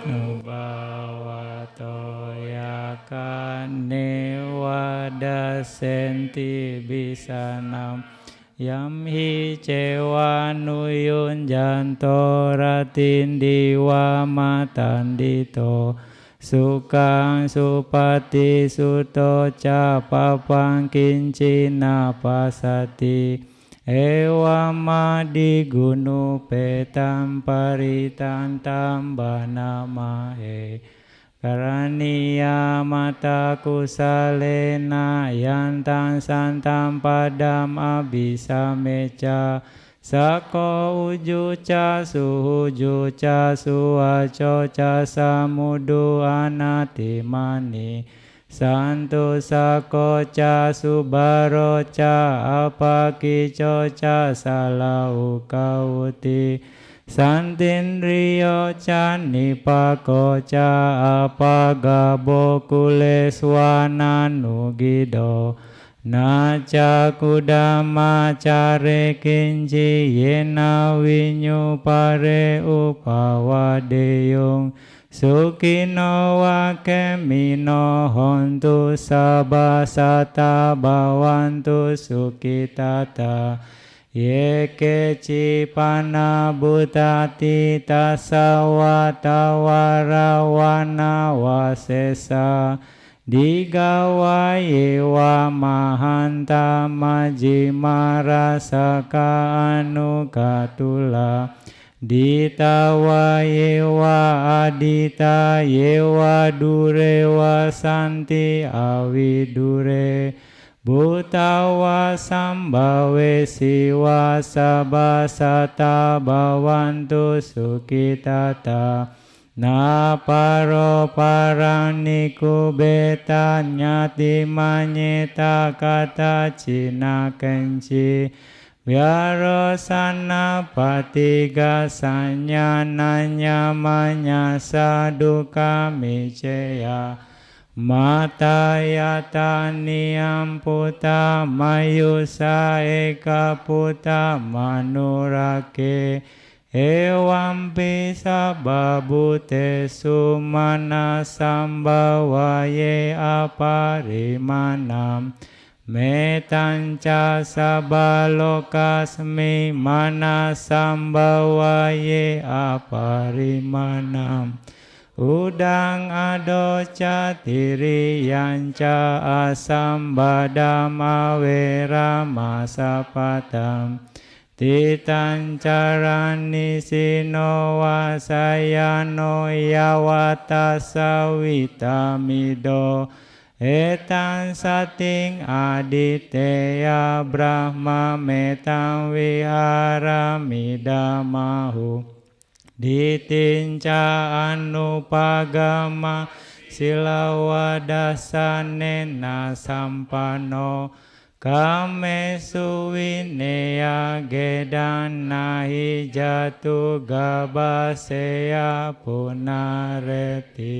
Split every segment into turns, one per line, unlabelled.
Nubawato yakane wadasenti bisanam yam hi cewa nuyun janto ratin diwa matandito sukang supati suto ca papang kincina pasati ewa madi gunu petam paritan tambana mahe karaniya mata kusalena yantang santam padam abisa meca sako uju ca suhuju ca suwaco ca samudu anati mani santu sako ca subaro ca apakico ca salau kauti santindriyo ca nipako ca apagabo kuleswana nugido naca kudama care kinci yena winyu pare upawadeyong sukino wakemino hontu sabasata bawantu sukitata yeke cipana butati tasawata warawana wasesa digawaye wa mahanta majimara saka anukatula ditawa yewa adita yewa dure wa santi awidure butawa sambawe siwa sabasata bawantu sukitata na paro paraniku beta nyati manyeta kata cina kenci Vyaro sana patiga sanya nanya manya saduka miceya mata yata niyam puta mayusa eka puta manurake ewampi sababute sumana sambawaye aparimanam metanca sabalokasmi mana sambawaye aparimanam udang adoca tiriyanca asambadam awera masapatam titancarani sino wasayano yawata sawitamido etan sating aditeya brahma metam viharamidamahu ditinca anupagama silawadasane sampano kame suwineya gedan nahi jatu gabaseya punareti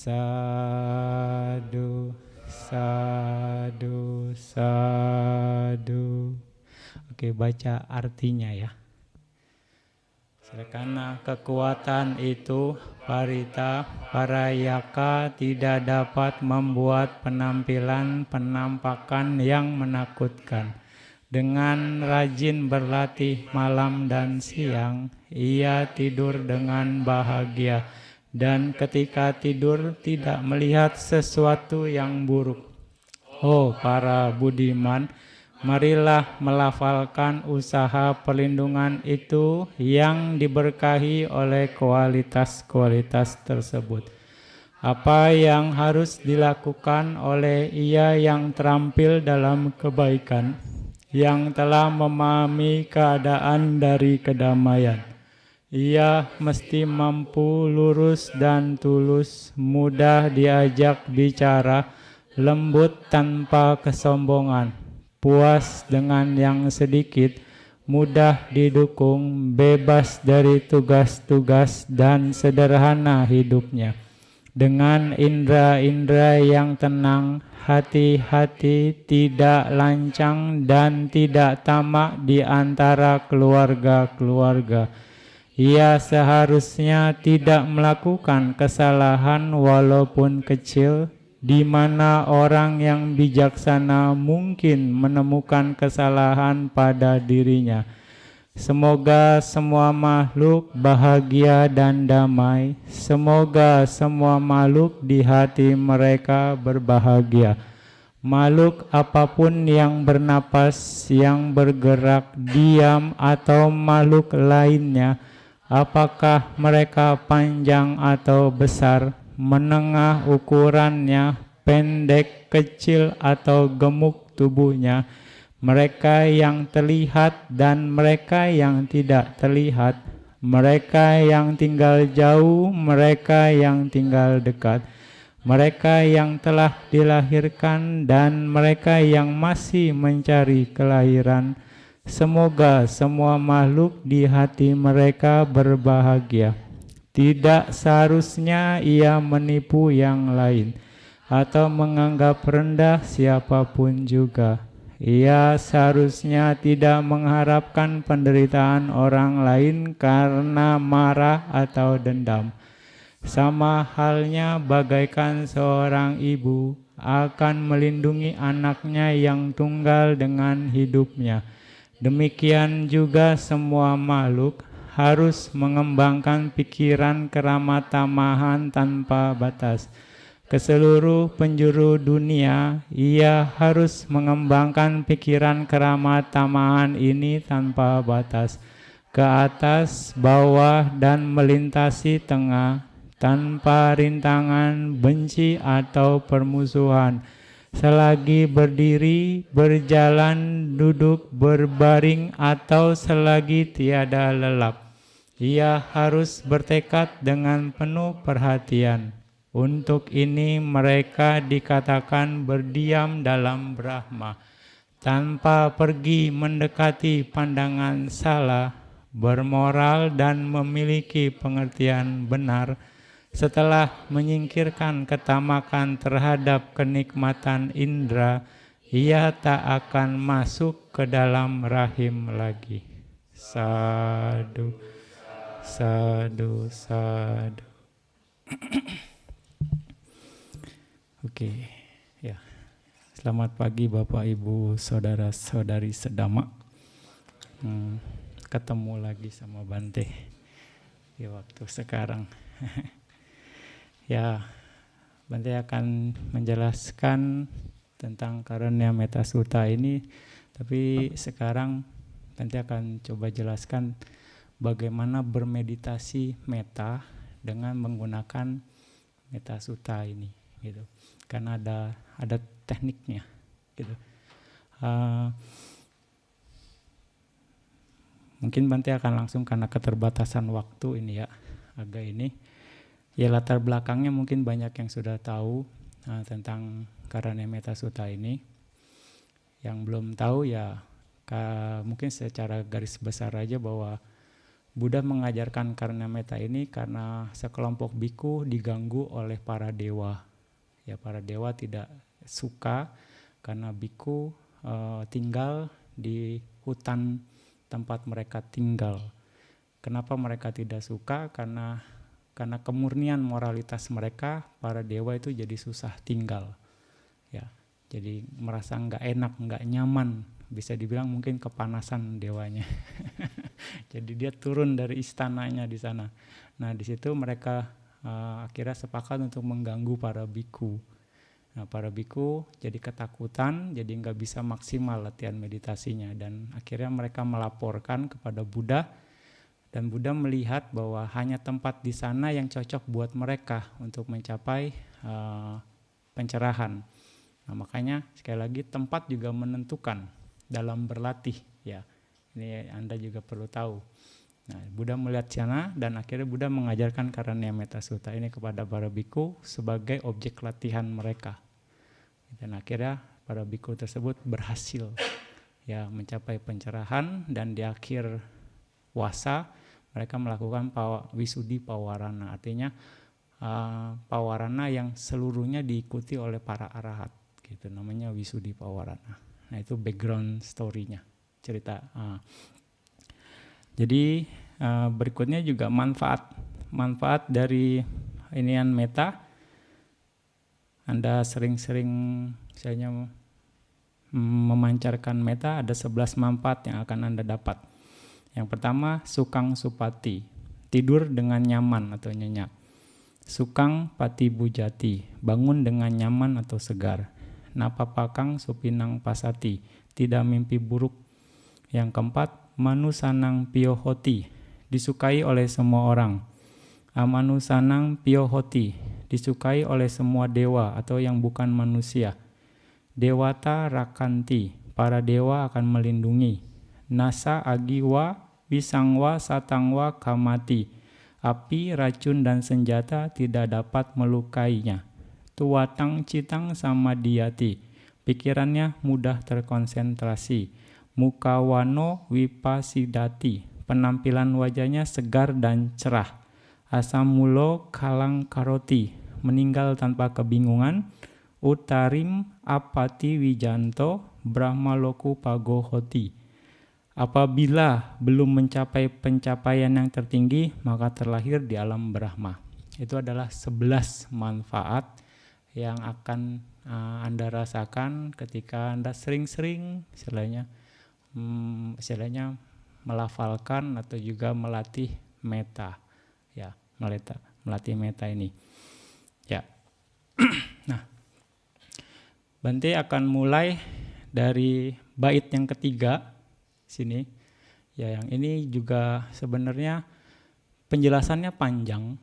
sadu sadu sadu. Oke, baca artinya ya. Karena kekuatan itu parita parayaka tidak dapat membuat penampilan penampakan yang menakutkan. Dengan rajin berlatih malam dan siang, ia tidur dengan bahagia dan ketika tidur tidak melihat sesuatu yang buruk. Oh para budiman, marilah melafalkan usaha perlindungan itu yang diberkahi oleh kualitas-kualitas tersebut. Apa yang harus dilakukan oleh ia yang terampil dalam kebaikan, yang telah memahami keadaan dari kedamaian. Ia mesti mampu lurus dan tulus, mudah diajak bicara, lembut tanpa kesombongan, puas dengan yang sedikit, mudah didukung, bebas dari tugas-tugas dan sederhana hidupnya. Dengan indera-indera yang tenang, hati-hati, tidak lancang dan tidak tamak di antara keluarga-keluarga. Ia seharusnya tidak melakukan kesalahan walaupun kecil, di mana orang yang bijaksana mungkin menemukan kesalahan pada dirinya. Semoga semua makhluk bahagia dan damai. Semoga semua makhluk di hati mereka berbahagia. Makhluk apapun yang bernapas, yang bergerak, diam, atau makhluk lainnya, apakah mereka panjang atau besar, menengah ukurannya, pendek, kecil, atau gemuk tubuhnya, mereka yang terlihat dan mereka yang tidak terlihat, mereka yang tinggal jauh, mereka yang tinggal dekat, mereka yang telah dilahirkan dan mereka yang masih mencari kelahiran, semoga semua makhluk di hati mereka berbahagia. Tidak seharusnya ia menipu yang lain atau menganggap rendah siapapun juga. Ia seharusnya tidak mengharapkan penderitaan orang lain karena marah atau dendam. Sama halnya bagaikan seorang ibu akan melindungi anaknya yang tunggal dengan hidupnya. Demikian juga semua makhluk harus mengembangkan pikiran keramah tamahan tanpa batas. Ke seluruh penjuru dunia, ia harus mengembangkan pikiran keramah tamahan ini tanpa batas. Ke atas, bawah, dan melintasi tengah, tanpa rintangan, benci, atau permusuhan. Selagi berdiri, berjalan, duduk, berbaring, atau selagi tiada lelap, ia harus bertekad dengan penuh perhatian. Untuk ini mereka dikatakan berdiam dalam Brahma, tanpa pergi mendekati pandangan salah, bermoral dan memiliki pengertian benar. Setelah menyingkirkan ketamakan terhadap kenikmatan indera, ia tak akan masuk ke dalam rahim lagi. Sadu, sadu, sadu. Oke, ya. Selamat pagi Bapak Ibu, saudara-saudari sedama. Ketemu lagi sama Bante di waktu sekarang. Ya, Bante akan menjelaskan tentang Karunia Metta Sutta ini, tapi sekarang Bante akan coba jelaskan bagaimana bermeditasi metta dengan menggunakan Metta Sutta ini, gitu. Karena ada tekniknya, gitu. Mungkin Bante akan langsung karena keterbatasan waktu ini ya, agak ini. Ya latar belakangnya mungkin banyak yang sudah tahu tentang Karunia Metta Sutta ini. Yang belum tahu ya mungkin secara garis besar aja bahwa Buddha mengajarkan Karunia Metta ini karena sekelompok biku diganggu oleh para dewa. Ya para dewa tidak suka karena biku tinggal di hutan tempat mereka tinggal. Kenapa mereka tidak suka? Karena kemurnian moralitas mereka, para dewa itu jadi susah tinggal. Ya, jadi merasa nggak enak, nggak nyaman. Bisa dibilang mungkin kepanasan dewanya. Jadi dia turun dari istananya di sana. Nah di situ mereka akhirnya sepakat untuk mengganggu para biku. Nah para biku jadi ketakutan, jadi nggak bisa maksimal latihan meditasinya. Dan akhirnya mereka melaporkan kepada Buddha. Dan Buddha melihat bahwa hanya tempat di sana yang cocok buat mereka untuk mencapai pencerahan. Nah, makanya sekali lagi tempat juga menentukan dalam berlatih ya. Ini Anda juga perlu tahu. Nah, Buddha melihat sana dan akhirnya Buddha mengajarkan Karunia Metta Sutta ini kepada para biku sebagai objek latihan mereka. Dan akhirnya para biku tersebut berhasil ya mencapai pencerahan dan di akhir puasa mereka melakukan Wisudi Pawarana, artinya Pawarana yang seluruhnya diikuti oleh para arahat, gitu namanya Wisudi Pawarana. Nah itu background story-nya, cerita. Jadi berikutnya juga manfaat dari inian meta. Anda sering-sering misalnya memancarkan meta, ada 11 manfaat yang akan Anda dapat. Yang pertama, sukang supati, tidur dengan nyaman atau nyenyak. Sukang pati bujati, bangun dengan nyaman atau segar. Napapakang supinang pasati, tidak mimpi buruk. Yang keempat, manusanang piohoti, disukai oleh semua orang. Amanusanang piohoti, disukai oleh semua dewa atau yang bukan manusia. Dewata rakanti, para dewa akan melindungi. Nasa agiwa, wisangwa, satangwa, kamati, api, racun, dan senjata tidak dapat melukainya. Tuwatang citang samadiyati, pikirannya mudah terkonsentrasi. Mukawano wipasidati, penampilan wajahnya segar dan cerah. Asamulo kalang karoti, meninggal tanpa kebingungan. Utarim apati wijanto, brahmaloku pagohoti, apabila belum mencapai pencapaian yang tertinggi, maka terlahir di alam Brahma. Itu adalah 11 manfaat yang akan Anda rasakan ketika Anda sering-sering istilahnya melafalkan atau juga melatih meta. Ya, melatih meta ini. Ya. Nah, Bante akan mulai dari bait yang ketiga sini. Ya, yang ini juga sebenarnya penjelasannya panjang.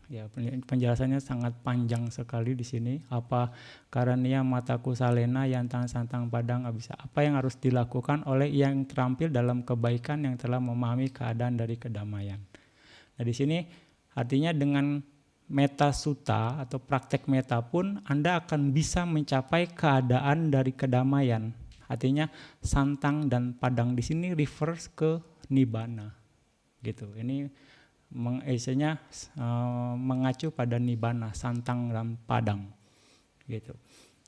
Ya, penjelasannya sangat panjang sekali di sini. Apa karania mataku salena yantang santang padang abisa. Apa yang harus dilakukan oleh yang terampil dalam kebaikan yang telah memahami keadaan dari kedamaian. Nah, di sini artinya dengan meta sutta atau praktek meta pun Anda akan bisa mencapai keadaan dari kedamaian. Artinya santang dan padang di sini refers ke nibbana. Gitu. Ini isinya mengacu pada nibbana, santang dan padang. Gitu.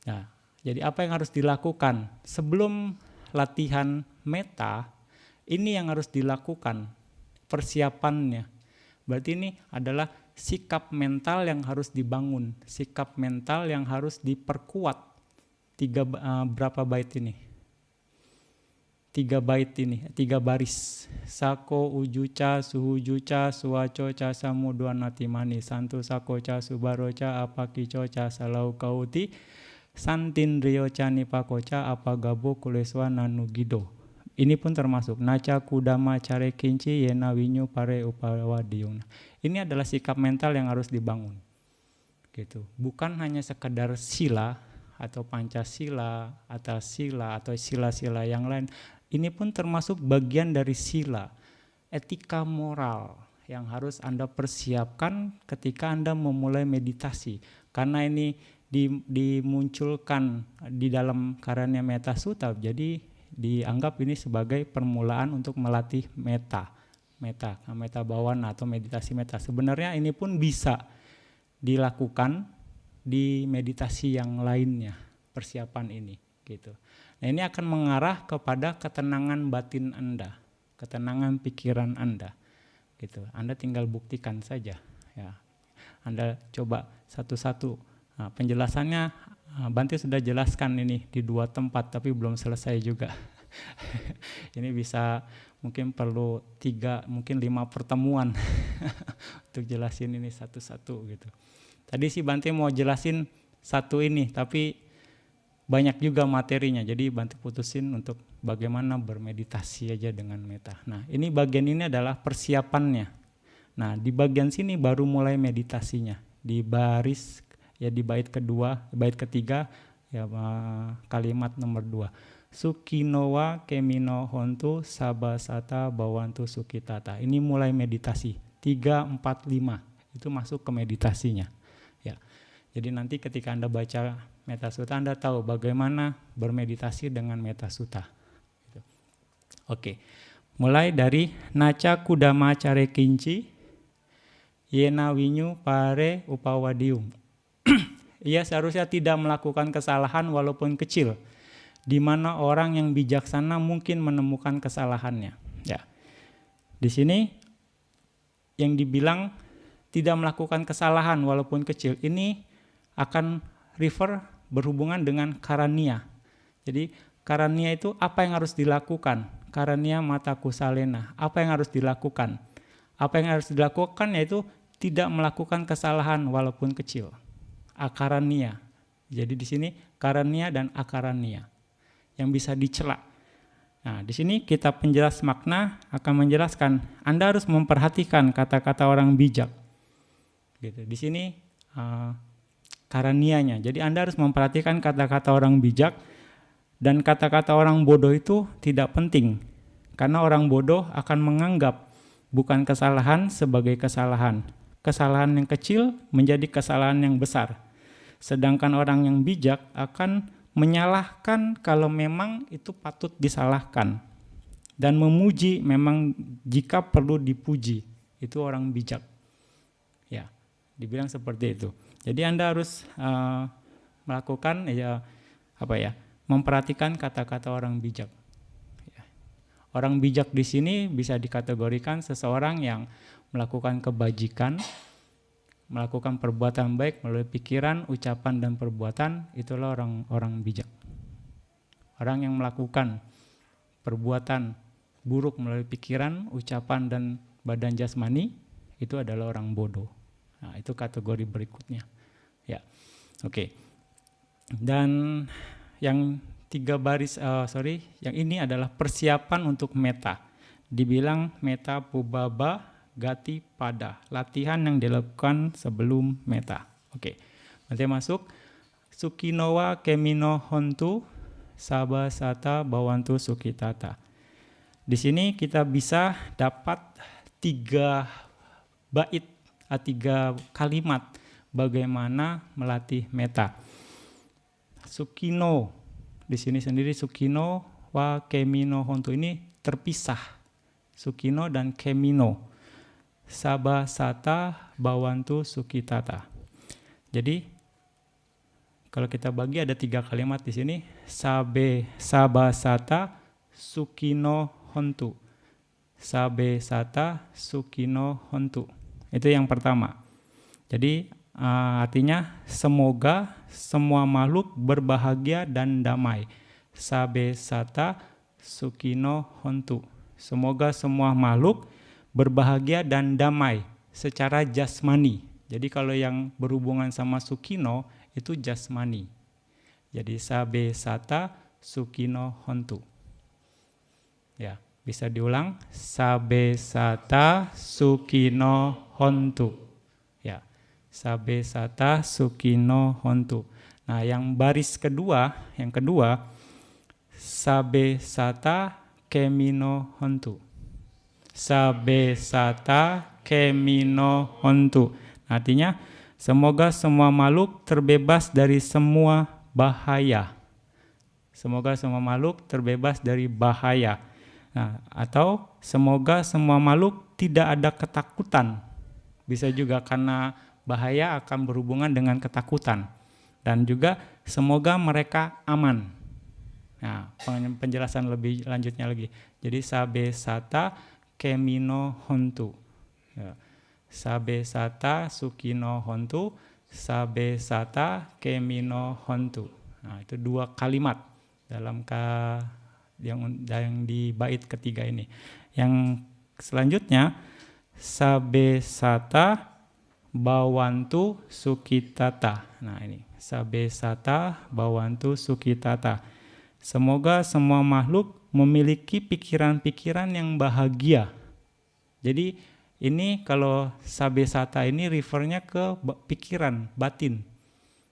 Nah, jadi apa yang harus dilakukan sebelum latihan meta? Ini yang harus dilakukan persiapannya. Berarti ini adalah sikap mental yang harus dibangun, sikap mental yang harus diperkuat. Berapa bait ini? 3 bait ini, 3 baris. Sako ujuca, suhujuca, suwacoca, samuduanatimani, santu sakoca, subaroca, apakicoca, salau kauti, santindrioca, nipakoca, apagabo, kuleswa, nanugido. Ini pun termasuk naca kudama care kinci yena winyu pare upawadiung. Ini adalah sikap mental yang harus dibangun. Gitu. Bukan hanya sekedar sila atau pancasila atau sila atau sila-sila yang lain. Ini pun termasuk bagian dari sila, etika moral yang harus Anda persiapkan ketika Anda memulai meditasi. Karena ini dimunculkan di dalam karanya Metta Sutta, jadi dianggap ini sebagai permulaan untuk melatih meta bawana atau meditasi meta. Sebenarnya ini pun bisa dilakukan di meditasi yang lainnya, persiapan ini gitu. Nah, ini akan mengarah kepada ketenangan batin Anda, ketenangan pikiran Anda gitu. Anda tinggal buktikan saja ya. Anda coba satu-satu. Nah, penjelasannya Bante sudah jelaskan ini di 2 tempat tapi belum selesai juga. Ini bisa mungkin perlu 3 mungkin 5 pertemuan untuk jelasin ini satu-satu gitu. Tadi sih Bante mau jelasin satu ini tapi banyak juga materinya, jadi Bante putusin untuk bagaimana bermeditasi aja dengan meta. Nah, ini bagian ini adalah persiapannya. Nah, di bagian sini baru mulai meditasinya. Di baris ya, di bait ketiga ya, kalimat nomor 2. Sukinowa kemino hontu sabasata bawantu sukitata. Ini mulai meditasi. 3, 4, 5 itu masuk ke meditasinya. Ya. Jadi nanti ketika Anda baca Metta Sutta, Anda tahu bagaimana bermeditasi dengan Metta Sutta. Gitu. Oke. Mulai dari naca kudama care kinci yena winyu pare upawadium. Ia seharusnya tidak melakukan kesalahan walaupun kecil, di mana orang yang bijaksana mungkin menemukan kesalahannya. Ya. Di sini yang dibilang tidak melakukan kesalahan walaupun kecil, ini akan refer berhubungan dengan karania. Jadi karania itu apa yang harus dilakukan? Karania mata kusalena, apa yang harus dilakukan? Apa yang harus dilakukan yaitu tidak melakukan kesalahan walaupun kecil. Akarania. Jadi di sini karania dan akarania yang bisa dicela. Nah, di sini kitab penjelas makna akan menjelaskan Anda harus memperhatikan kata-kata orang bijak. Gitu. Di sini karanianya. Jadi Anda harus memperhatikan kata-kata orang bijak, dan kata-kata orang bodoh itu tidak penting. Karena orang bodoh akan menganggap bukan kesalahan sebagai kesalahan. Kesalahan yang kecil menjadi kesalahan yang besar. Sedangkan orang yang bijak akan menyalahkan kalau memang itu patut disalahkan. Dan memuji memang jika perlu dipuji. Itu orang bijak. Ya, dibilang seperti itu. Jadi Anda harus melakukan memperhatikan kata-kata orang bijak. Ya. Orang bijak di sini bisa dikategorikan seseorang yang melakukan kebajikan, melakukan perbuatan baik melalui pikiran, ucapan, dan perbuatan, itulah orang bijak. Orang yang melakukan perbuatan buruk melalui pikiran, ucapan, dan badan jasmani, itu adalah orang bodoh. Nah, itu kategori berikutnya. Ya, oke. Dan yang yang ini adalah persiapan untuk meta. Dibilang meta pubaba gati pada, latihan yang dilakukan sebelum meta. Oke. Nanti masuk Sukinowa kemino hontu sabasata bawantu sukitata. Di sini kita bisa dapat 3 bait, 3 kalimat bagaimana melatih meta. Sukino, di sini sendiri Sukino wa kemino hontu ini terpisah. Sukino dan kemino. Sabasata bawantu sukitata. Jadi kalau kita bagi ada 3 kalimat di sini. Sabasata sukino hontu. Sabesata sukino hontu. Itu yang pertama. Jadi artinya semoga semua makhluk berbahagia dan damai. Sabesata sukino hontu. Semoga semua makhluk berbahagia dan damai secara jasmani. Jadi kalau yang berhubungan sama sukino itu jasmani. Jadi sabesata sukino hontu. Ya, bisa diulang. Sabesata sukino hontu. Ya, sabesata sukino hontu. Nah, yang baris kedua, sabesata kemino hontu. Sabesata kemino hontu. Artinya semoga semua makhluk terbebas dari semua bahaya. Semoga semua makhluk terbebas dari bahaya. Nah, atau semoga semua makhluk tidak ada ketakutan. Bisa juga karena bahaya akan berhubungan dengan ketakutan. Dan juga semoga mereka aman. Nah, penjelasan lebih lanjutnya lagi. Jadi sabesata kemino hontu. Ya. Sabesata sukino hontu, sabesata kemino hontu. Nah, itu 2 kalimat dalam yang di bait ketiga ini. Yang selanjutnya sabesata bawantu sukitata. Nah, ini sabesata bawantu sukitata. Semoga semua makhluk memiliki pikiran-pikiran yang bahagia. Jadi ini kalau sabesata ini refernya ke pikiran, batin.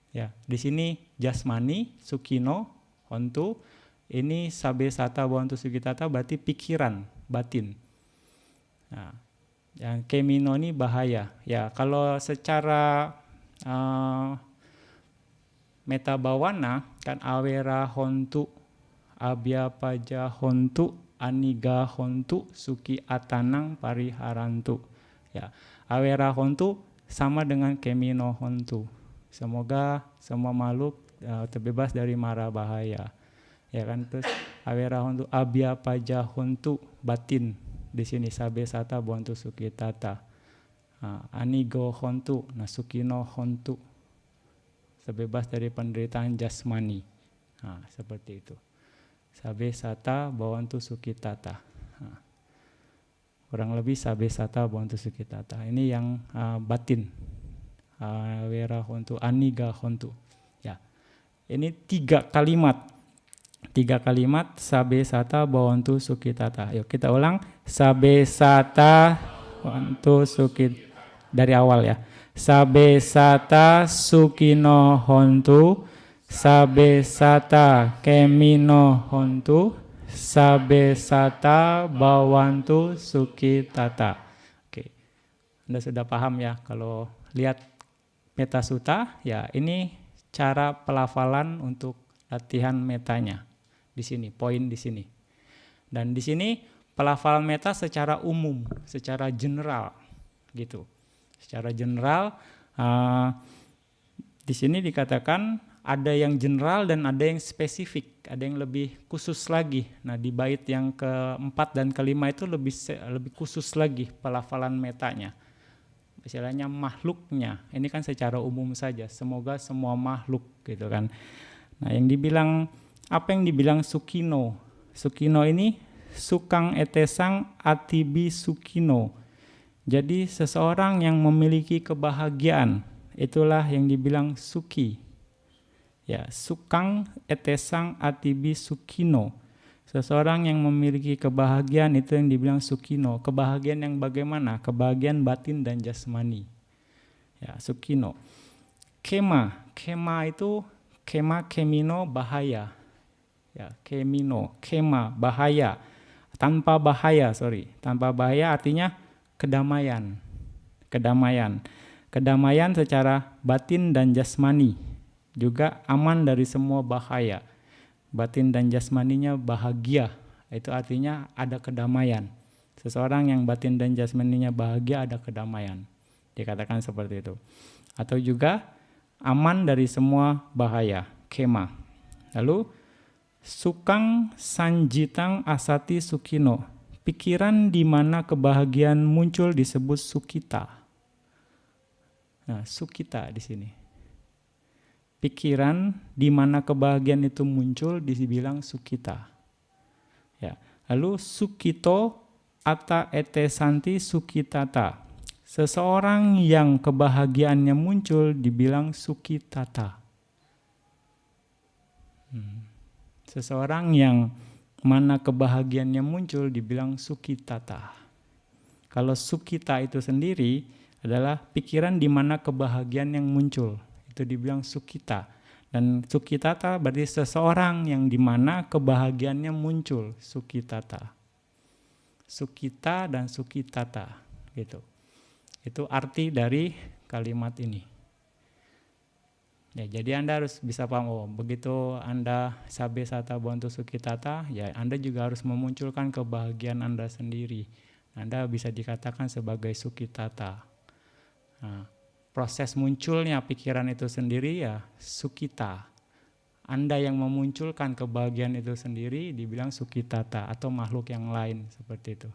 Ya, di sini jasmani, sukino, hontu. Ini sabesata bawantu sukitata berarti pikiran, batin. Nah, yang kemino ini bahaya. Ya, kalau secara metabawana kan awera hontu, abya paja hontu, aniga hontu, suki atanang pariharantu. Ya, awera hontu sama dengan kemino hontu. Semoga semua makhluk terbebas dari mara bahaya. Ya kan, terus awera hontu, abya paja hontu, batin. Di sini sabesata bawantu sukitata. Anigo hontu, sukino hontu, sebebas dari penderitaan jasmani. Seperti itu. Sabe sata bawantu sukitata. Kurang lebih sabe sata bawantu sukitata. Ini yang batin. Wera hontu, aniga hontu. Ya. Ini 3 kalimat. 3 kalimat sabe sata bawantu sukitata. Yuk kita ulang. Sabe sata bawantu sukitata. Dari awal ya. Sabe sata sukino hontu, sabe sata kemino hontu, sabe sata bawantu sukitata. Oke. Anda sudah paham ya kalau lihat meta sutta ya, ini cara pelafalan untuk latihan metanya. Di sini, poin di sini. Dan di sini pelafalan meta secara umum, secara general gitu. Secara general, di sini dikatakan ada yang general dan ada yang spesifik, ada yang lebih khusus lagi. Nah di bait yang keempat dan kelima itu lebih khusus lagi pelafalan metanya. Istilahnya makhluknya, ini kan secara umum saja, semoga semua makhluk gitu kan. Nah yang dibilang, apa yang dibilang sukino? Sukino ini sukang etesang atibi sukino. Jadi seseorang yang memiliki kebahagiaan, itulah yang dibilang suki. Ya, sukang etesang atibi sukino. Seseorang yang memiliki kebahagiaan itu yang dibilang sukino. Kebahagiaan yang bagaimana? Kebahagiaan batin dan jasmani. Ya, sukino. Kema, kema itu kemino bahaya. Ya, kemino, kema bahaya. Tanpa bahaya artinya kedamaian. Kedamaian secara batin dan jasmani, juga aman dari semua bahaya. Batin dan jasmaninya bahagia, itu artinya ada kedamaian. Seseorang yang batin dan jasmaninya bahagia ada kedamaian, dikatakan seperti itu. Atau juga aman dari semua bahaya, kema. Lalu sukang sanjitang asati sukino. Pikiran di mana kebahagiaan muncul disebut sukita. Nah, sukita di sini. Pikiran di mana kebahagiaan itu muncul dibilang sukita. Ya. Lalu sukito ata ete santi sukitata. Seseorang yang kebahagiaannya muncul dibilang sukitata. Seseorang yang mana kebahagiaannya muncul dibilang sukitata. Kalau sukita itu sendiri adalah pikiran di mana kebahagiaan yang muncul, itu dibilang sukita. Dan sukitata berarti seseorang yang di mana kebahagiaannya muncul, sukitata. Sukita dan sukitata gitu. Itu arti dari kalimat ini. Ya, jadi Anda harus bisa paham, begitu Anda sabe sata bawantu sukitata, ya Anda juga harus memunculkan kebahagiaan Anda sendiri. Anda bisa dikatakan sebagai sukitata. Nah, proses munculnya pikiran itu sendiri ya sukita. Anda yang memunculkan kebahagiaan itu sendiri dibilang sukitata atau makhluk yang lain seperti itu.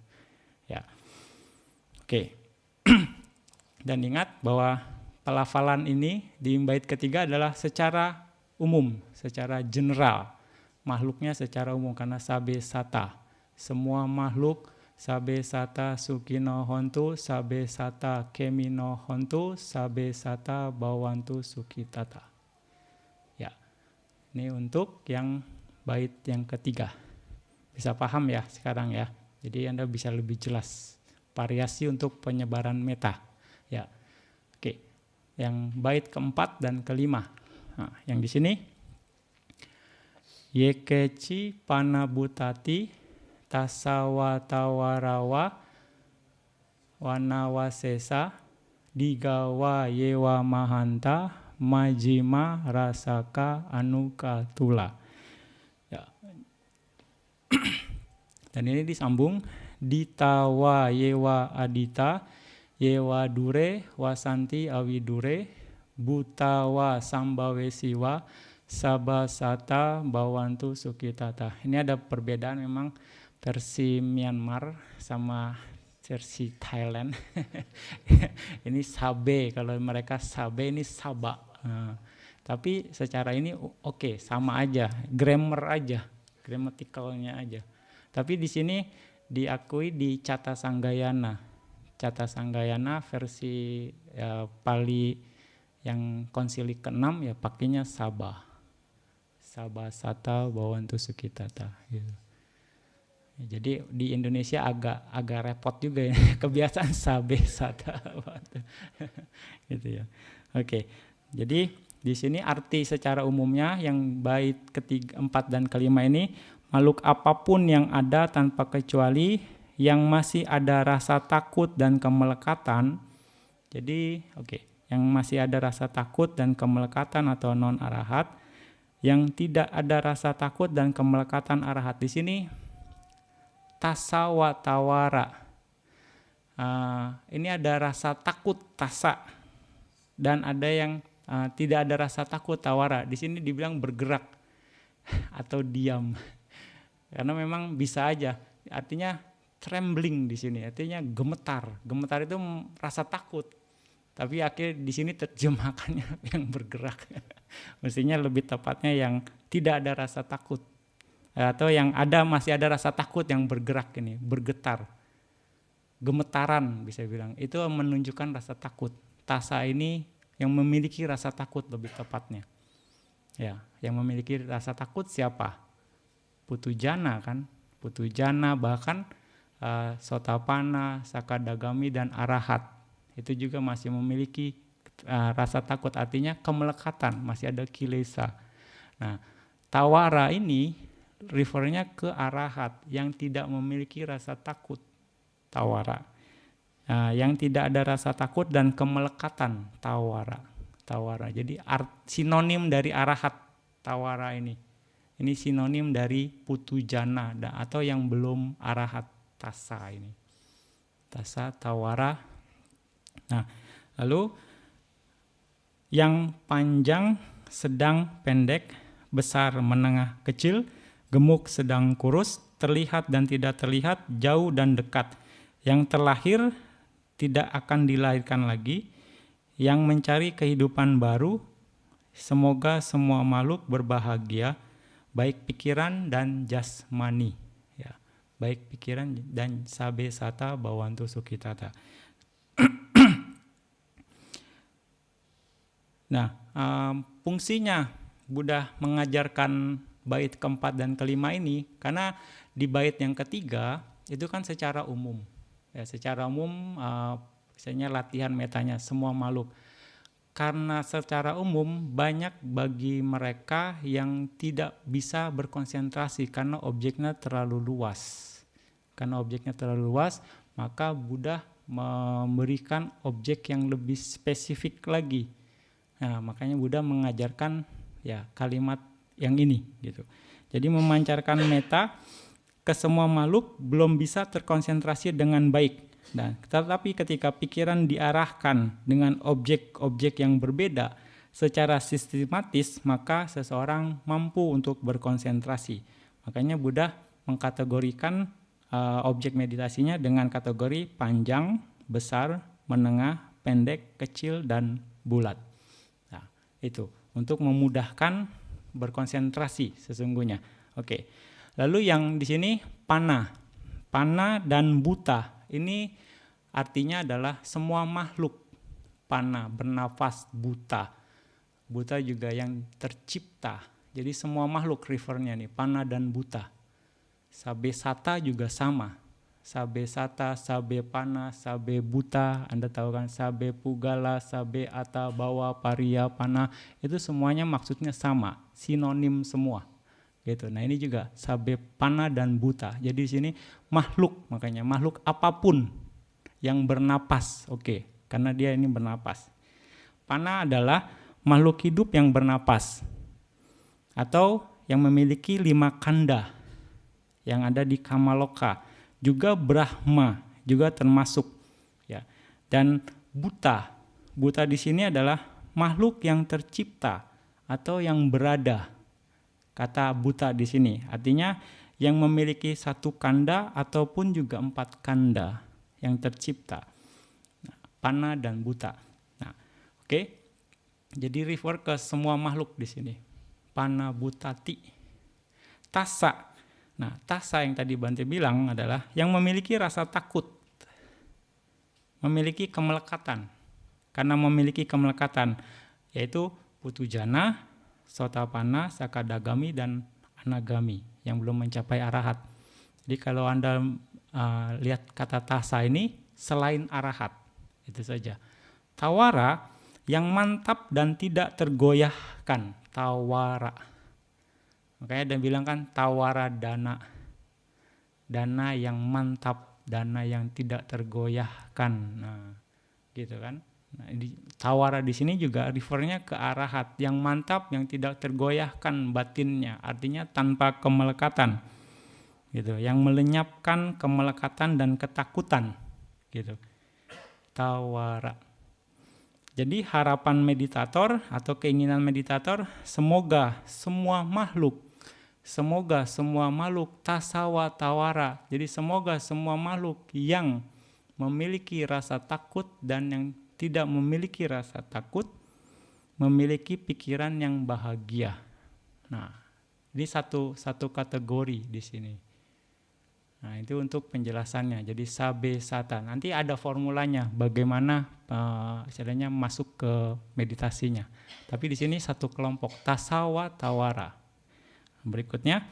Ya. Oke. Dan ingat bahwa pelafalan ini di bait ketiga adalah secara umum, secara general. Makhluknya secara umum karena sabe sata. Semua makhluk sabe sata sukino hontu, sabe sata kemino hontu, sabe sata bawantu sukitata. Ya. Ini untuk yang bait yang ketiga. Bisa paham ya sekarang ya. Jadi Anda bisa lebih jelas variasi untuk penyebaran meta. Ya. Oke. Yang bait keempat dan kelima. Nah, yang di sini yekeci panabutati tasawatawarawa wanawasesa digawa yewa mahanta majima rasaka anukatula. Ya. Dan ini disambung ditawa yewa adita yewa dure wasanti awidure butawa sambawe siwa sabasata bawantu sukitata. Ini ada perbedaan memang versi Myanmar sama versi Thailand. Ini sabe, kalau mereka sabe ini saba. Tapi secara ini oke, sama aja, grammar aja, grammaticalnya aja. Tapi di sini diakui di Cata Sanggayana. Cata Sanggayana versi Pali yang konsili ke-6 ya pakainya saba. Saba sata bawantu sukitata gitu. Jadi di Indonesia agak repot juga ya, kebiasaan sabe sata gitu ya. Oke. Jadi di sini arti secara umumnya yang bait ketiga, 4 dan kelima ini, makhluk apapun yang ada tanpa kecuali yang masih ada rasa takut dan kemelekatan. Jadi yang masih ada rasa takut dan kemelekatan atau non arahat, yang tidak ada rasa takut dan kemelekatan arahat di sini tasa wa tawara. Ini ada rasa takut tasa dan ada yang tidak ada rasa takut tawara. Di sini dibilang bergerak atau diam. Karena memang bisa aja, artinya trembling di sini, artinya gemetar. Gemetar itu rasa takut. Tapi akhirnya di sini terjemahkannya yang bergerak. Mestinya lebih tepatnya yang tidak ada rasa takut. Atau yang masih ada rasa takut yang bergerak ini, bergetar. Gemetaran bisa bilang. Itu menunjukkan rasa takut. Tasa ini yang memiliki rasa takut lebih tepatnya. Ya, yang memiliki rasa takut siapa? Putujana kan? Putujana, bahkan Sotapana, Sakadagami dan Arahat. Itu juga masih memiliki rasa takut, artinya kemelekatan, masih ada kilesa. Nah, tawara ini refernya ke arahat yang tidak memiliki rasa takut, tawara. Yang tidak ada rasa takut dan kemelekatan, tawara. Jadi sinonim dari arahat, tawara ini. Ini sinonim dari putujana atau yang belum arahat, tasa ini. Tasa, tawara. Nah, lalu yang panjang, sedang, pendek, besar, menengah, kecil, gemuk, sedang, kurus, terlihat dan tidak terlihat, jauh dan dekat, yang terlahir tidak akan dilahirkan lagi, yang mencari kehidupan baru, semoga semua makhluk berbahagia, baik pikiran dan jasmani. Ya, baik pikiran dan sabe sata bawantu sukitata. Nah, fungsinya Buddha mengajarkan bait keempat dan kelima ini, karena di bait yang ketiga itu kan secara umum. Ya, secara umum misalnya latihan metanya semua makhluk. Karena secara umum banyak bagi mereka yang tidak bisa berkonsentrasi karena objeknya terlalu luas. Karena objeknya terlalu luas, maka Buddha memberikan objek yang lebih spesifik lagi. Nah, makanya Buddha mengajarkan ya kalimat yang ini gitu. Jadi memancarkan meta ke semua makhluk belum bisa terkonsentrasi dengan baik. Nah, tetapi ketika pikiran diarahkan dengan objek-objek yang berbeda secara sistematis, maka seseorang mampu untuk berkonsentrasi. Makanya Buddha mengkategorikan objek meditasinya dengan kategori panjang, besar, menengah, pendek, kecil, dan bulat. Nah, itu untuk memudahkan berkonsentrasi sesungguhnya. Oke. Lalu yang di sini pana dan buta. Ini artinya adalah semua makhluk. Pana, bernafas, buta. Buta juga yang tercipta. Jadi semua makhluk refernya nih, pana dan buta. Sabe sata juga sama. Sabe sata, sabe pana, sabe buta. Anda tahu kan, sabe pugala, sabe ata, bawa, paria, pana. Itu semuanya maksudnya sama, sinonim semua. Gitu. Nah, ini juga sabe pana dan buta. Jadi di sini makhluk, makanya makhluk apapun yang bernapas. Oke, karena dia ini bernapas. Pana adalah makhluk hidup yang bernapas atau yang memiliki 5 kanda yang ada di Kamaloka. Juga Brahma juga termasuk ya. Dan buta di sini adalah makhluk yang tercipta atau yang berada. Kata buta di sini artinya yang memiliki 1 kanda ataupun juga 4 kanda. yang tercipta. Nah, Panna dan Bhuta. Nah, oke. Jadi refer ke semua makhluk di sini. Panna Bhutati. Tassa. Nah, tassa yang tadi Bante bilang adalah yang memiliki rasa takut. Memiliki kemelekatan. Karena memiliki kemelekatan, yaitu Putujana, Sotapanna, Sakadagami, dan Anagami yang belum mencapai arahat. Jadi kalau Anda lihat kata tassa ini selain arahat, itu saja. Tawara yang mantap dan tidak tergoyahkan, tawara. Makanya dia bilang kan tawara dana. Dana yang mantap, dana yang tidak tergoyahkan. Nah, gitu kan. Nah, tawara di sini juga refernya ke arahat yang mantap, yang tidak tergoyahkan batinnya, artinya tanpa kemelekatan, gitu, yang melenyapkan kemelekatan dan ketakutan, gitu. Tawara. Jadi harapan meditator atau keinginan meditator, semoga semua makhluk tasawa tawara. Jadi semoga semua makhluk yang memiliki rasa takut dan yang tidak memiliki rasa takut, memiliki pikiran yang bahagia. Nah, ini satu kategori di sini. Nah, itu untuk penjelasannya. Jadi sabe sata. Nanti ada formulanya bagaimana istilahnya masuk ke meditasinya. Tapi di sini satu kelompok tasawa tawara. Berikutnya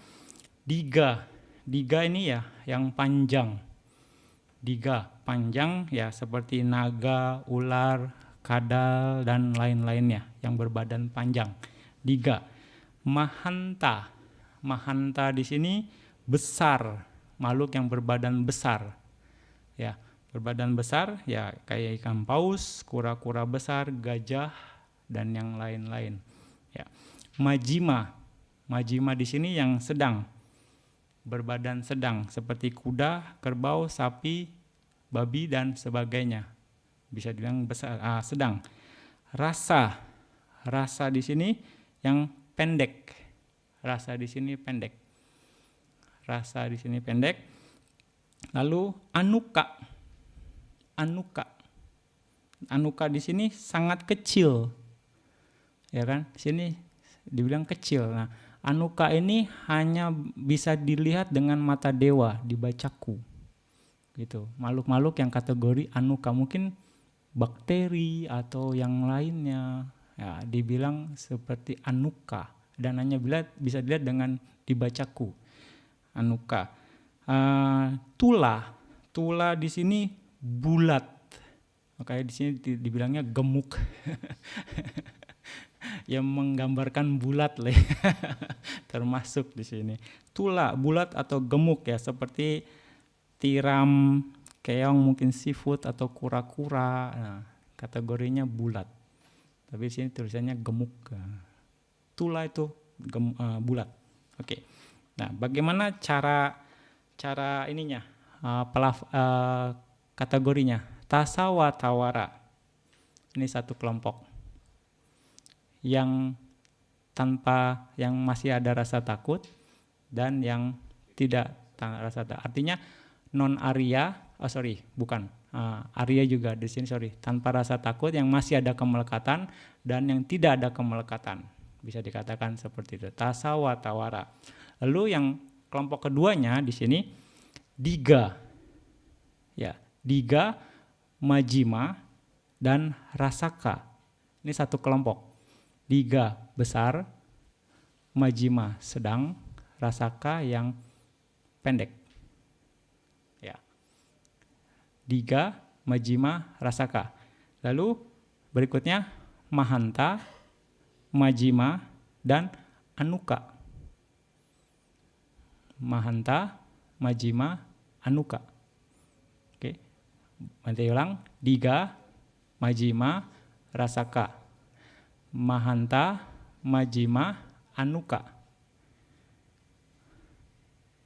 diga. Diga ini ya yang panjang. Diga panjang ya seperti naga, ular, kadal dan lain-lainnya yang berbadan panjang. Diga. Mahanta. Mahanta di sini besar, makhluk yang berbadan besar. Ya, berbadan besar ya kayak ikan paus, kura-kura besar, gajah dan yang lain-lain. Ya. Majima. Majima di sini yang sedang. Berbadan sedang seperti kuda, kerbau, sapi, babi dan sebagainya. Bisa dibilang besar, sedang. Rasa. Rasa di sini yang pendek. Rasa di sini pendek. Rasa di sini pendek. Lalu anuka. Anuka. Anuka di sini sangat kecil. Ya kan? Di sini dibilang kecil. Nah, anuka ini hanya bisa dilihat dengan mata dewa, dibacaku. Gitu. Makhluk-makhluk yang kategori anuka, mungkin bakteri atau yang lainnya ya dibilang seperti anuka dan hanya bisa dilihat dengan dibacaku. Anuka. Tula di sini bulat. Makanya di sini dibilangnya gemuk. Yang menggambarkan bulat lah. Termasuk di sini. Tula, bulat atau gemuk ya, seperti tiram, keong, mungkin seafood atau kura-kura. Nah, kategorinya bulat. Tapi di sini tulisannya gemuk. Tula itu bulat. Oke. Nah, bagaimana cara ininya? Kategorinya. Tasawa tawara. Ini satu kelompok. Yang masih ada rasa takut dan yang tidak rasa takut. Artinya non Arya, Arya juga di sini tanpa rasa takut, yang masih ada kemelekatan dan yang tidak ada kemelekatan. Bisa dikatakan seperti itu. Tasawa tawara. Lalu yang kelompok keduanya di sini diga. Ya, diga, majima dan rasaka. Ini satu kelompok. Diga besar, majima sedang, rasaka yang pendek. Ya. Diga, majima, rasaka. Lalu berikutnya mahanta, majima dan anuka. Mahanta, majima, anuka. Oke. Nanti ulang, diga, majima, rasaka. Mahanta, majima, anuka.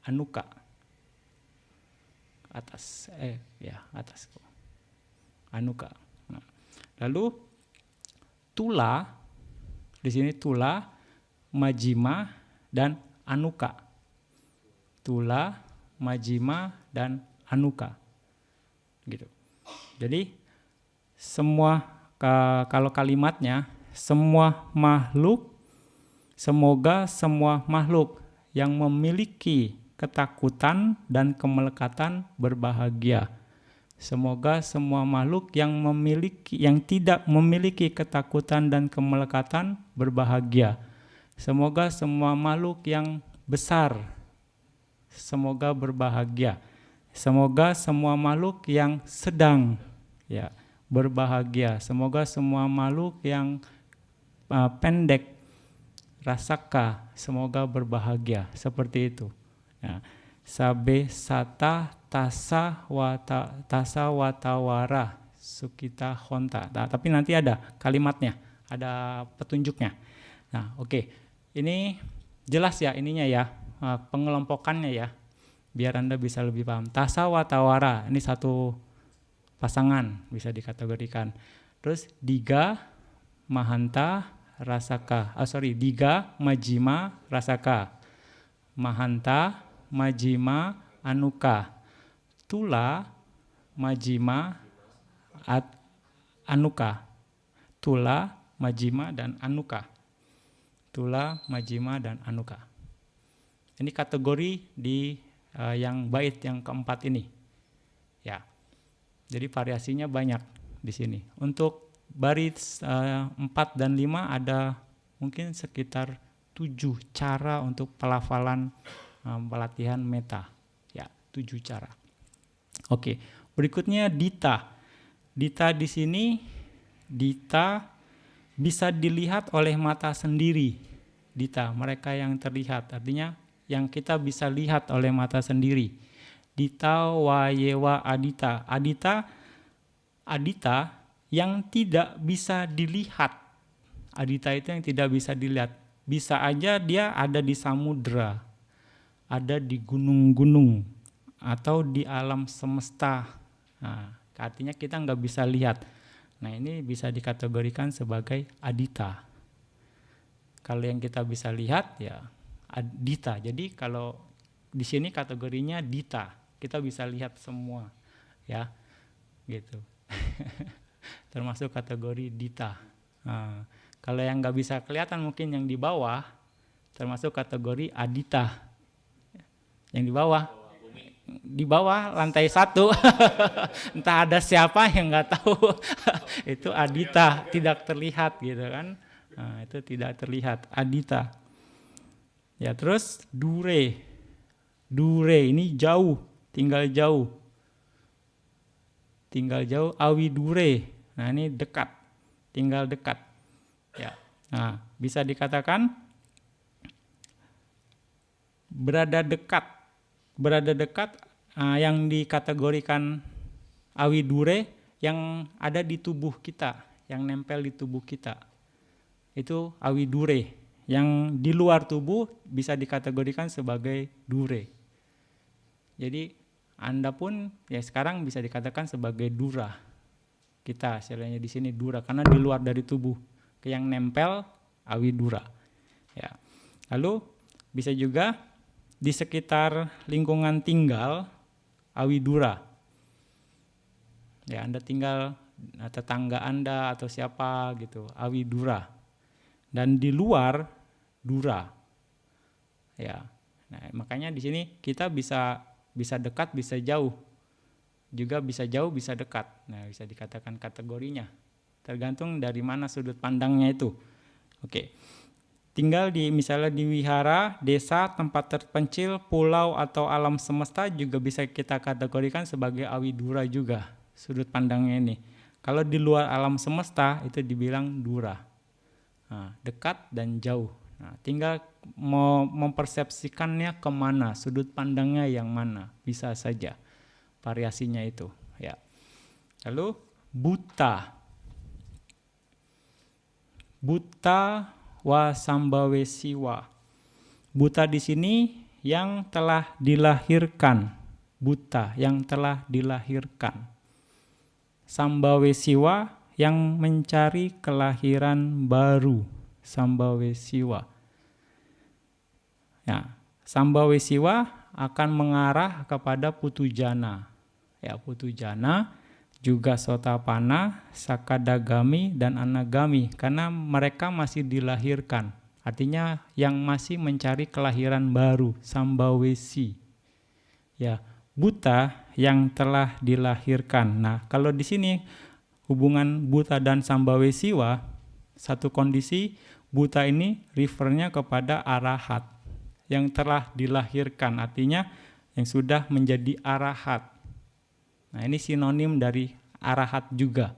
Anuka. Atas, atas. Anuka. Nah. Lalu tula, di sini tula, majima dan anuka. Tula, majima dan anuka. gitu. Jadi kalau kalimatnya semoga semua makhluk yang memiliki ketakutan dan kemelekatan berbahagia. Semoga semua makhluk yang tidak memiliki ketakutan dan kemelekatan berbahagia. Semoga semua makhluk yang besar semoga berbahagia. Semoga semua makhluk yang sedang ya berbahagia. Semoga semua makhluk yang pendek rasaka semoga berbahagia. Seperti itu. Ya. Sabe sata tasa watawara sukita honta. Nah, tapi nanti ada kalimatnya, ada petunjuknya. Nah, oke. Ini jelas ya ininya ya, pengelompokannya ya. Biar Anda bisa lebih paham. Tasa watawara, ini satu pasangan bisa dikategorikan. Terus diga mahanta rasaka. Diga majima rasaka. Mahanta majima anuka. Tula majima anuka. Tula majima dan anuka. Tula majima dan anuka. Ini kategori di yang bait yang keempat ini. Ya. Jadi variasinya banyak di sini. Untuk bait 4 dan 5 ada mungkin sekitar 7 cara untuk pelafalan pelatihan meta. Ya, 7 cara. Oke, berikutnya dita. Dita di sini bisa dilihat oleh mata sendiri. Dita, mereka yang terlihat, artinya yang kita bisa lihat oleh mata sendiri. Dita wayewa adita. Adita yang tidak bisa dilihat. Adita itu yang tidak bisa dilihat. Bisa aja dia ada di samudra, ada di gunung-gunung, atau di alam semesta. Nah, artinya kita nggak bisa lihat. Nah, ini bisa dikategorikan sebagai adita. Kalau yang kita bisa lihat ya dita. Jadi kalau di sini kategorinya dita, kita bisa lihat semua, ya, gitu. Termasuk kategori dita. Nah, kalau yang nggak bisa kelihatan mungkin yang di bawah, termasuk kategori adita. Yang di bawah lantai 1, entah ada siapa yang nggak tahu, itu adita, tidak terlihat gitu kan. Nah, itu tidak terlihat, adita. Ya, terus dure ini jauh, tinggal jauh, awi dure, nah ini dekat, tinggal dekat. Ya, nah bisa dikatakan berada dekat yang dikategorikan awi dure yang ada di tubuh kita, yang nempel di tubuh kita, itu awi dure. Yang di luar tubuh bisa dikategorikan sebagai dure. Jadi Anda pun ya sekarang bisa dikatakan sebagai dura. Kita istilahnya di sini dura karena di luar dari tubuh. Yang nempel awi dura. Ya. Lalu bisa juga di sekitar lingkungan tinggal awi dura. Ya, Anda tinggal tetangga Anda atau siapa gitu, awi dura. Dan di luar dura, ya. Nah, makanya di sini kita bisa dekat, bisa jauh, juga bisa jauh, bisa dekat. Nah, bisa dikatakan kategorinya, tergantung dari mana sudut pandangnya itu. Oke, tinggal misalnya di wihara, desa, tempat terpencil, pulau atau alam semesta juga bisa kita kategorikan sebagai awi dura juga sudut pandangnya ini. Kalau di luar alam semesta itu dibilang dura. Nah, dekat dan jauh. Nah, tinggal mau mempersepsikannya kemana, sudut pandangnya yang mana, bisa saja variasinya itu. Ya. Lalu buta wa sambawe siwa. Buta di sini yang telah dilahirkan, buta yang telah dilahirkan. Sambawe siwa yang mencari kelahiran baru, sambawe siwa. Ya, sambawe siwa akan mengarah kepada putujana. ya Putujana, juga Sotapana, Sakadagami, dan Anagami, karena mereka masih dilahirkan. Artinya yang masih mencari kelahiran baru, Sambawesi. Ya, buta yang telah dilahirkan. Nah, kalau di sini hubungan buta dan Sambawesiwa, satu kondisi buta ini refernya kepada arahat yang telah dilahirkan, artinya yang sudah menjadi arahat. Nah, ini sinonim dari arahat juga.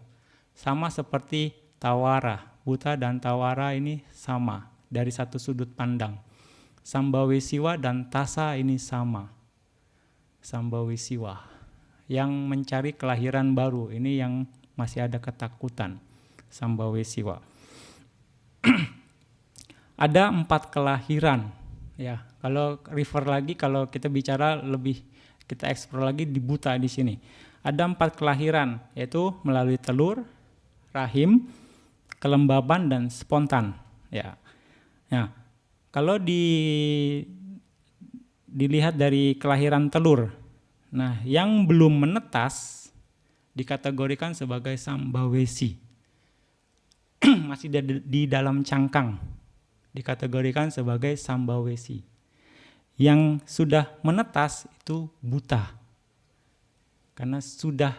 Sama seperti tawara. Buta dan tawara ini sama dari satu sudut pandang. Sambawesiwa dan tasa ini sama. Sambawesiwa yang mencari kelahiran baru, ini yang masih ada ketakutan. Sambawesiwa. Ada 4 kelahiran. Ya, kalau refer lagi, kalau kita bicara lebih, kita eksplor lagi di buta di sini. Ada 4 kelahiran, yaitu melalui telur, rahim, kelembaban, dan spontan. Ya, nah, kalau dilihat dari kelahiran telur, nah yang belum menetas dikategorikan sebagai Sambawesi, masih di dalam cangkang, dikategorikan sebagai Sambawesi. Yang sudah menetas itu buta, karena sudah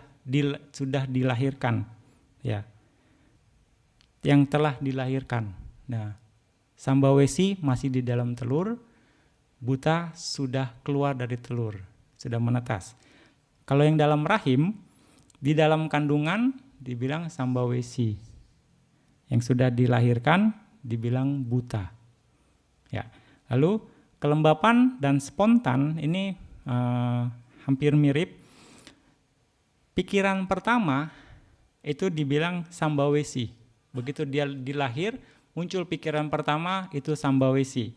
dilahirkan, ya, yang telah dilahirkan. Nah, Sambawesi masih di dalam telur, buta sudah keluar dari telur, sudah menetas. Kalau yang dalam rahim, di dalam kandungan dibilang Sambawesi, yang sudah dilahirkan dibilang buta. Ya, lalu kelembapan dan spontan ini hampir mirip. Pikiran pertama itu dibilang Sambawesi. Begitu dia dilahir, muncul pikiran pertama itu Sambawesi.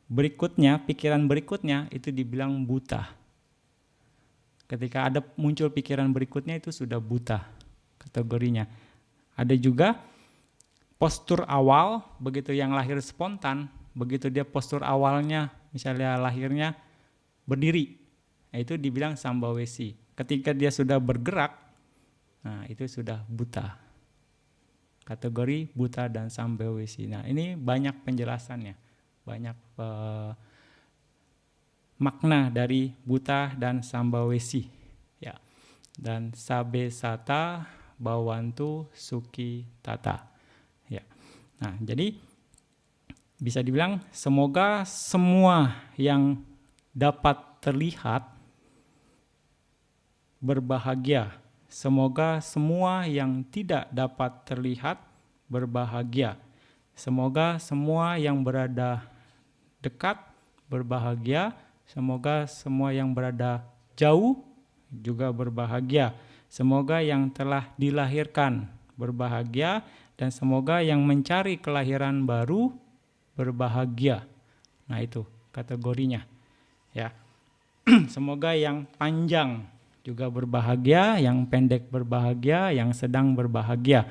Berikutnya, pikiran berikutnya itu dibilang buta. Ketika ada muncul pikiran berikutnya itu sudah buta kategorinya. Ada juga postur awal, begitu yang lahir spontan, begitu dia postur awalnya, misalnya lahirnya berdiri, itu dibilang Sambawesi. Ketika dia sudah bergerak, nah itu sudah buta. Kategori buta dan Sambawesi. Nah, ini banyak penjelasannya, banyak makna dari buta dan Sambawesi. Ya. Dan Sabesata Bawantu Suki Tata. Ya. Nah, jadi bisa dibilang semoga semua yang dapat terlihat berbahagia. Semoga semua yang tidak dapat terlihat berbahagia. Semoga semua yang berada dekat berbahagia. Semoga semua yang berada jauh juga berbahagia. Semoga yang telah dilahirkan berbahagia, dan semoga yang mencari kelahiran baru berbahagia. Nah, itu kategorinya. Ya. Semoga yang panjang juga berbahagia, yang pendek berbahagia, yang sedang berbahagia.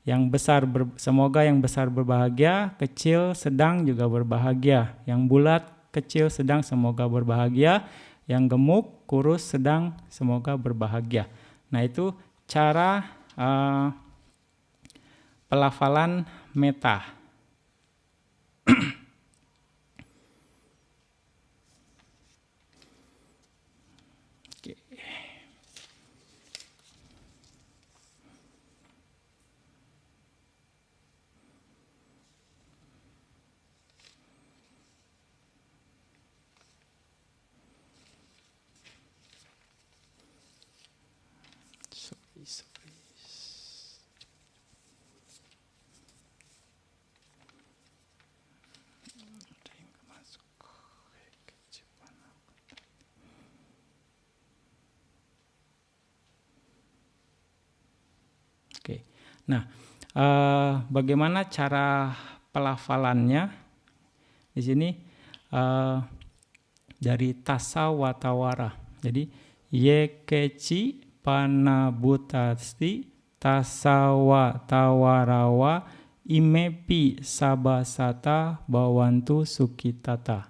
Yang besar semoga yang besar berbahagia, kecil sedang juga berbahagia. Yang bulat, kecil, sedang semoga berbahagia. Yang gemuk, kurus, sedang semoga berbahagia. Nah, itu cara pelafalan meta. Oke. Nah, bagaimana cara pelafalannya? Di sini dari tasawatawara. Jadi yekeci panabutasti tasawatawarawa imepi sabasata bawantu sukitata.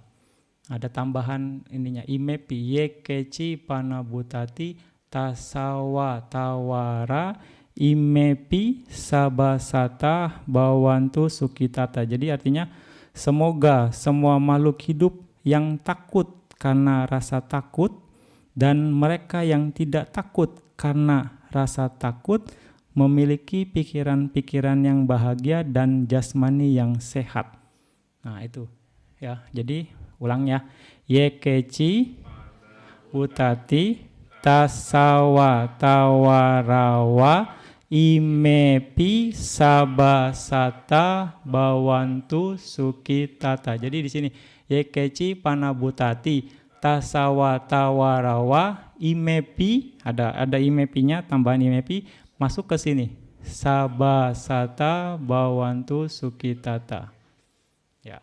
Ada tambahan ininya, imepi yekeci panabutati tasawa tawara imepi sabasata bawantu sukitata. Jadi artinya semoga semua makhluk hidup yang takut karena rasa takut dan mereka yang tidak takut karena rasa takut memiliki pikiran-pikiran yang bahagia dan jasmani yang sehat. Nah itu ya, jadi ulang ya. Yekeci utati tasawa tawarawa imepi sabasata bawantu sukitata. Jadi di sini yekeci panabutati tasawa tawarawa imepi, ada imepinya, tambahan imepi masuk ke sini. Sabasata bawantu sukitata. Ya.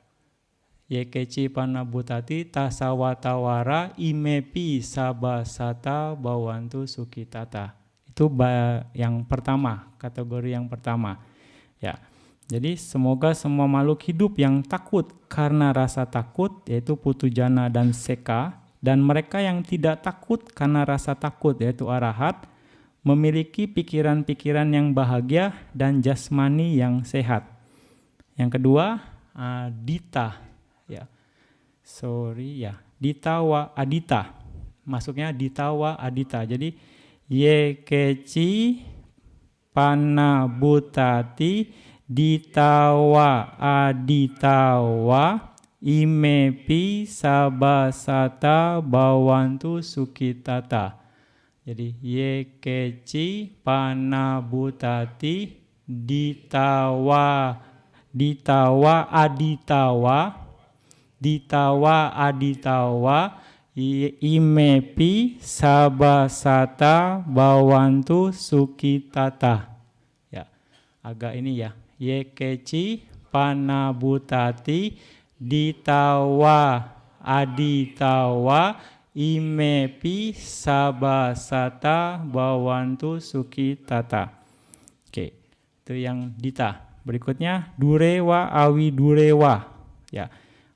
Yekeci panabutati tasawa tawara imepi sabasata bawantu sukitata. Itu yang pertama, kategori yang pertama. Ya. Jadi semoga semua makhluk hidup yang takut karena rasa takut, yaitu putujana dan seka, dan mereka yang tidak takut karena rasa takut, yaitu arahat, memiliki pikiran-pikiran yang bahagia dan jasmani yang sehat. Yang kedua, adita, ya, ditawa adita, masuknya ditawa adita. Jadi yekeci panabutati ditawa aditawa imepi sabasata bawantu sukitata. Jadi yekeci panabutati ditawa aditawa imepi sabasata bawantu sukitata. Ya, agak ini ya. Yekeci panabutati ditawa aditawa imepi sabasata bawantu sukitata. Oke, itu yang dita. Berikutnya durewa awi durewa, ya,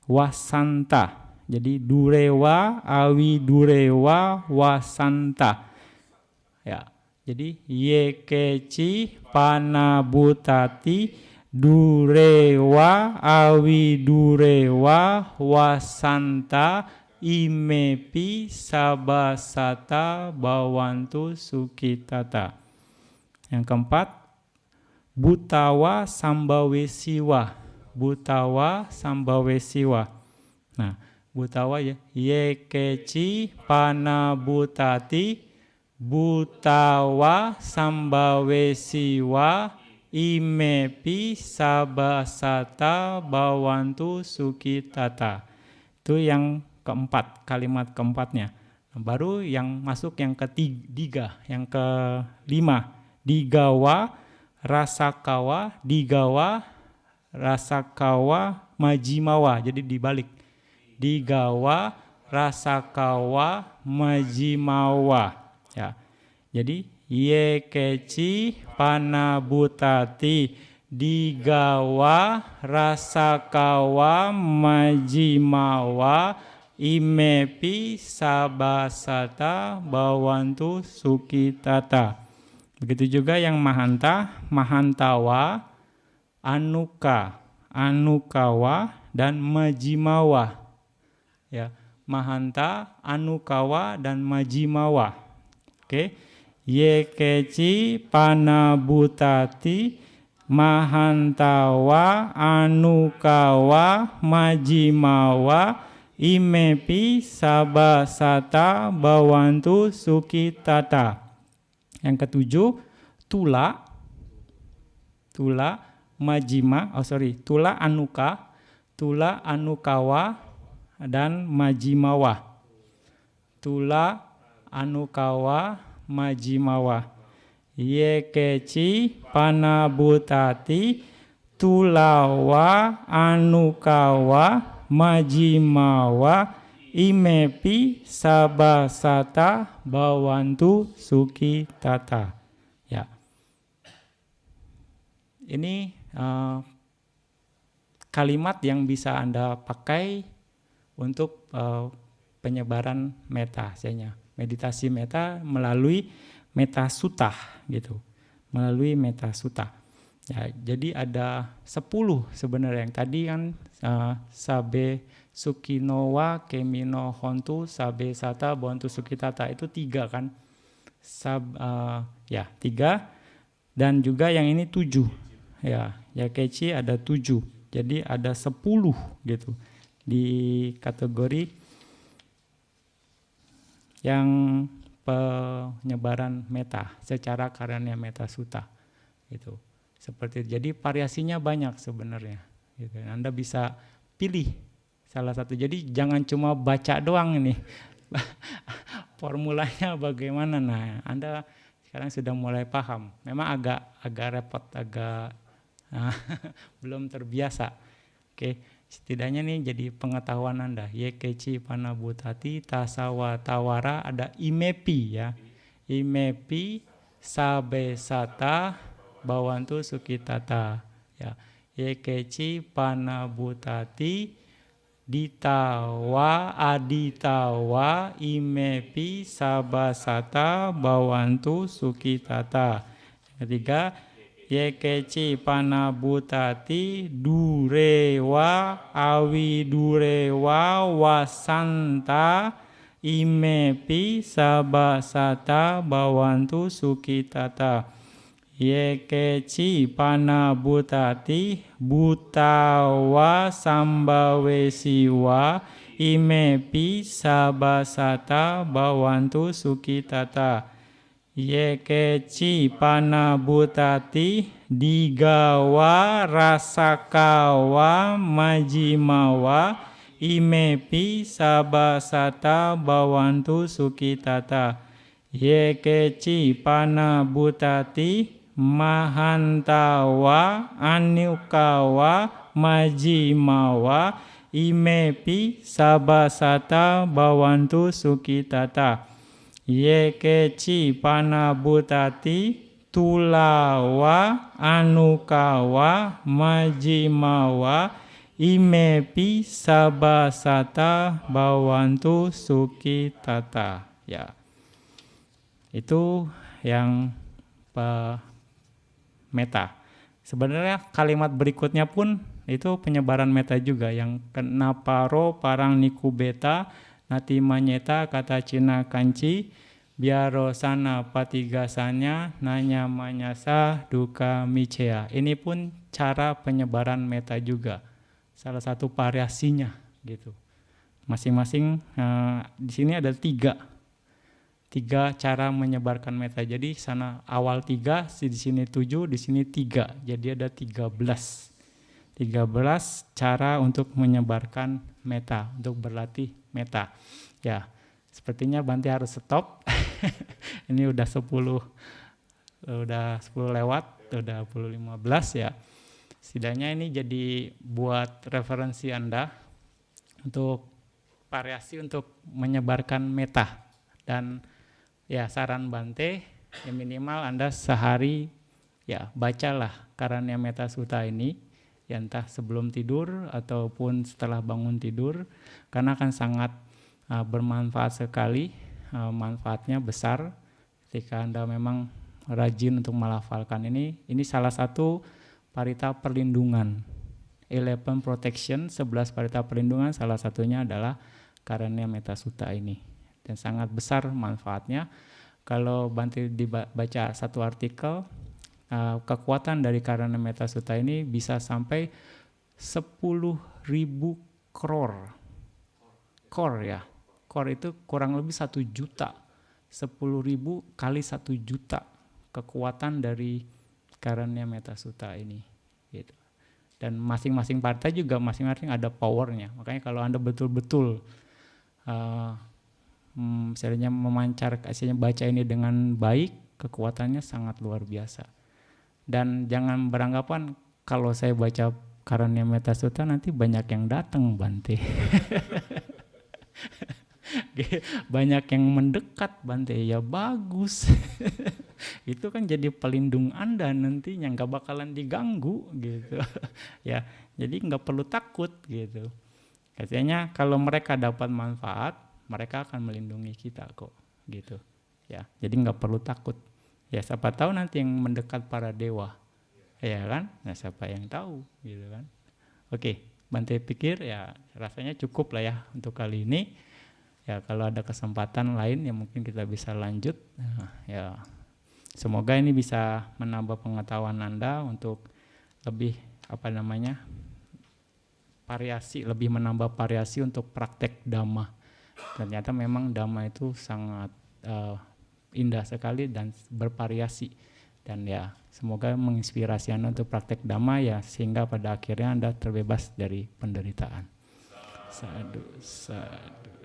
wasanta. Jadi durewa awi durewa wasanta, ya. Jadi yekeci panabutati durewa awi durewa wasanta imepi sabasata bawantu sukitata. Yang keempat, butawa sambawesiwa. Butawa sambawesiwa. Nah, butawa ya, yekeci panabutati butawa sambawesiwa imepi sabasata bawantu sukitata. Itu yang keempat, kalimat keempatnya. Baru yang masuk yang ketiga, yang kelima, digawa rasakawa, digawa rasakawa majimawa. Jadi dibalik, digawa rasakawa majimawa, ya. Jadi yekeci panabutati digawa rasakawa majimawa imepi sabasata bawantu sukitata. Begitu juga yang mahanta, mahantawa, anukawa dan majimawa, ya. Mahanta, anukawa dan majimawa. Oke. Yekeci panabutati mahantawa anukawa majimawa imepi sabasata bawantu sukitata. Yang ketujuh, tula tula anukawa dan majimawa. Tula anukawa majimawa. Yekeci panabutati tulawa anukawa majimawa imepi sabasata bawantu sukitata. Ya. Ini kalimat yang bisa Anda pakai untuk penyebaran meta, meditasi meta melalui meta sutta gitu. Melalui meta sutta. Ya, jadi ada 10 sebenarnya. Yang tadi kan sabe sukinowa kemino hontu sabe sata bontu sukitata itu 3 kan. 3 dan juga yang ini 7. Ya, yakeci ada 7. Jadi ada 10 gitu di kategori yang penyebaran meta secara karanya meta sutta gitu. Seperti itu. Jadi variasinya banyak sebenarnya gitu. Anda bisa pilih salah satu. Jadi jangan cuma baca doang ini formulanya bagaimana. Nah, Anda sekarang sudah mulai paham. Memang agak repot, agak belum terbiasa. Oke, setidaknya nih jadi pengetahuan Anda. Yekeci panabutati tasawa tawara, ada imepi ya. Imepi sabe sata bawantu sukitata ya. Yekeci panabutati ditawa aditawa imepi sabasata bawantu sukitata. Ketiga, yekeci panabutati durewa awi durewa wasanta imepi sabasata bawantu sukitata. Yekeci panabutati butawa sambawesiwa imepi sabasata bawantu sukitata. Yekeci panabutati digawa rasakawa majimawa imepi sabasata bawantu sukitata. Yekeci panabutati mahantawa anukawa majimawa imepi sabasata bawantu sukitata. Yekeci panabutati tulawa anukawa majimawa imepi sabasata bawantu sukitata. Ya, itu yang meta. Sebenarnya kalimat berikutnya pun itu penyebaran meta juga, yang kenaparo parang nikubeta nati manyeta kata Cina kanci biarosana patigasanya nanya manyasa duka micea. Ini pun cara penyebaran meta juga, salah satu variasinya gitu. Masing-masing di sini ada 3 cara menyebarkan meta. Jadi sana awal 3, di sini 7, di sini 3. Jadi ada 13 cara untuk menyebarkan meta, untuk berlatih meta. Ya, sepertinya Bante harus stop. Ini udah 10 lewat, udah 10:15 ya. Setidaknya ini jadi buat referensi Anda untuk variasi untuk menyebarkan meta. Dan ya, saran Bante ya minimal Anda sehari ya bacalah Karanya Metta Sutta ini ya, entah sebelum tidur ataupun setelah bangun tidur, karena akan sangat bermanfaat sekali. Manfaatnya besar ketika Anda memang rajin untuk melafalkan ini. Ini salah satu parita perlindungan, 11 protection, 11 parita perlindungan, salah satunya adalah Karanya Metta Sutta ini. Dan sangat besar manfaatnya. Kalau Bante dibaca satu artikel, kekuatan dari Karanya Metta Sutta ini bisa sampai 10.000 crore. Core ya. Core itu kurang lebih 1 juta. 10.000 kali 1 juta kekuatan dari Karanya Metta Sutta ini gitu. Dan masing-masing partai juga masing-masing ada powernya. Makanya kalau Anda betul-betul misalnya memancar kasihnya baca ini dengan baik, kekuatannya sangat luar biasa. Dan jangan beranggapan kalau saya baca Karanya Metta Sutta nanti banyak yang datang, Bante. Banyak yang mendekat, Bante. Ya bagus. Itu kan jadi pelindung Anda nantinya, nggak bakalan diganggu gitu. Ya, jadi nggak perlu takut gitu. Katanya kalau mereka dapat manfaat, mereka akan melindungi kita kok gitu ya. Jadi nggak perlu takut ya, siapa tahu nanti yang mendekat para dewa ya kan, nah siapa yang tahu gitu kan. Oke, Bante pikir ya rasanya cukup lah ya untuk kali ini ya. Kalau ada kesempatan lain ya mungkin kita bisa lanjut. Nah, ya semoga ini bisa menambah pengetahuan Anda untuk lebih variasi, lebih menambah variasi untuk praktek Dhamma. Ternyata memang Dhamma itu sangat indah sekali dan bervariasi. Dan ya semoga menginspirasi Anda untuk praktek Dhamma ya, sehingga pada akhirnya Anda terbebas dari penderitaan. Sadhu, sadhu.